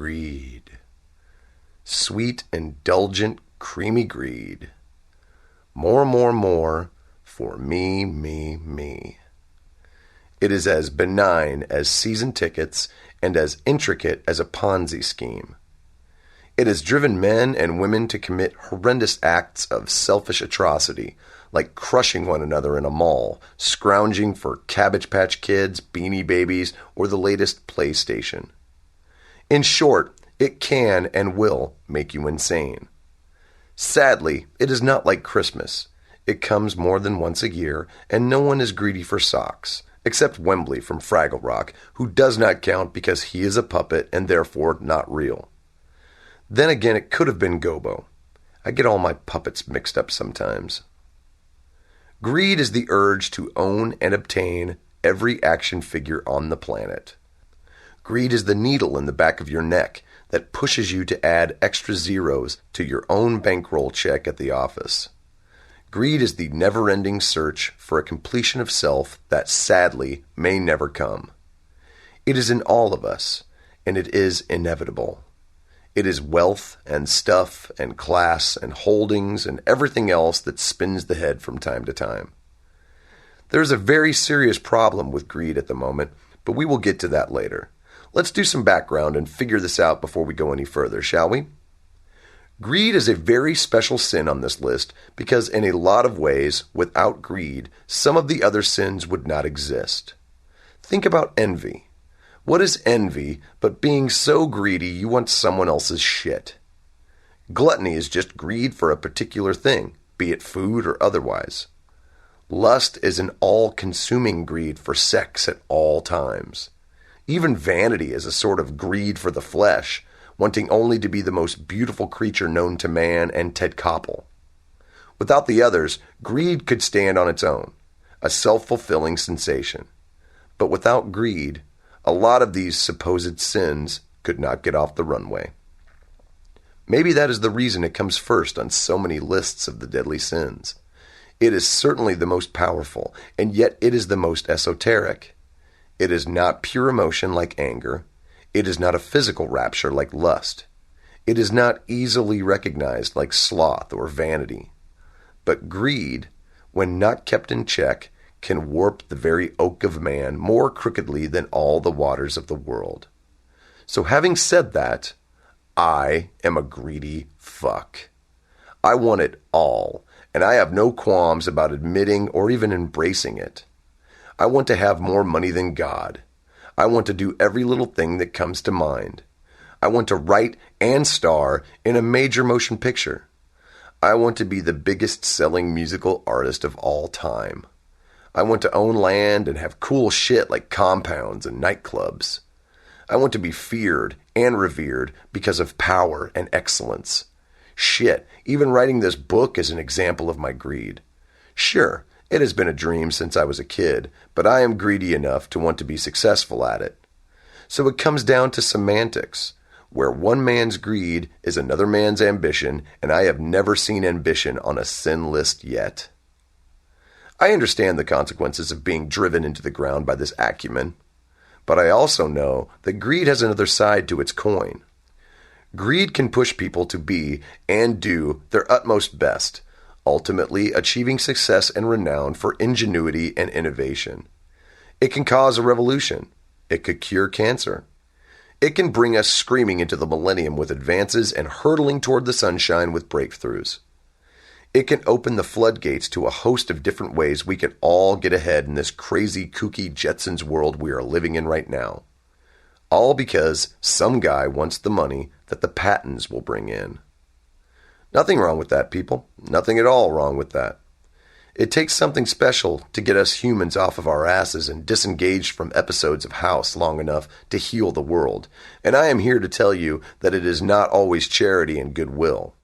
Greed. Sweet, indulgent, creamy greed. More for me, me, me. It is as benign as season tickets and as intricate as a Ponzi scheme. It has driven men and women to commit horrendous acts of selfish atrocity, like crushing one another in a mall, scrounging for Cabbage Patch Kids, Beanie Babies, or the latest PlayStation. In short, it can and will make you insane. Sadly, it is not like Christmas. It comes more than once a year, and no one is greedy for socks, except Wembley from Fraggle Rock, who does not count because he is a puppet and therefore not real. Then again, it could have been Gobo. I get all my puppets mixed up sometimes. Greed is the urge to own and obtain every action figure on the planet. Greed is the needle in the back of your neck that pushes you to add extra zeros to your own bankroll check at the office. Greed is the never-ending search for a completion of self that, sadly, may never come. It is in all of us, and it is inevitable. It is wealth and stuff and class and holdings and everything else that spins the head from time to time. There is a very serious problem with greed at the moment, but we will get to that later. Let's do some background and figure this out before we go any further, shall we? Greed is a very special sin on this list because in a lot of ways, without greed, some of the other sins would not exist. Think about envy. What is envy but being so greedy you want someone else's shit? Gluttony is just greed for a particular thing, be it food or otherwise. Lust is an all-consuming greed for sex at all times. Even vanity is a sort of greed for the flesh, wanting only to be the most beautiful creature known to man and Ted Koppel. Without the others, greed could stand on its own, a self-fulfilling sensation. But without greed, a lot of these supposed sins could not get off the runway. Maybe that is the reason it comes first on so many lists of the deadly sins. It is certainly the most powerful, and yet it is the most esoteric. It is not pure emotion like anger. It is not a physical rapture like lust. It is not easily recognized like sloth or vanity. But greed, when not kept in check, can warp the very oak of man more crookedly than all the waters of the world. So having said that, I am a greedy fuck. I want it all, and I have no qualms about admitting or even embracing it. I want to have more money than God. I want to do every little thing that comes to mind. I want to write and star in a major motion picture. I want to be the biggest selling musical artist of all time. I want to own land and have cool shit like compounds and nightclubs. I want to be feared and revered because of power and excellence. Shit, even writing this book is an example of my greed. Sure, it has been a dream since I was a kid, but I am greedy enough to want to be successful at it. So it comes down to semantics, where one man's greed is another man's ambition, and I have never seen ambition on a sin list yet. I understand the consequences of being driven into the ground by this acumen, but I also know that greed has another side to its coin. Greed can push people to be and do their utmost best, ultimately achieving success and renown for ingenuity and innovation. It can cause a revolution. It could cure cancer. It can bring us screaming into the millennium with advances and hurtling toward the sunshine with breakthroughs. It can open the floodgates to a host of different ways we can all get ahead in this crazy, kooky Jetsons world we are living in right now. All because some guy wants the money that the patents will bring in. Nothing wrong with that, people. Nothing at all wrong with that. It takes something special to get us humans off of our asses and disengaged from episodes of House long enough to heal the world. And I am here to tell you that it is not always charity and goodwill.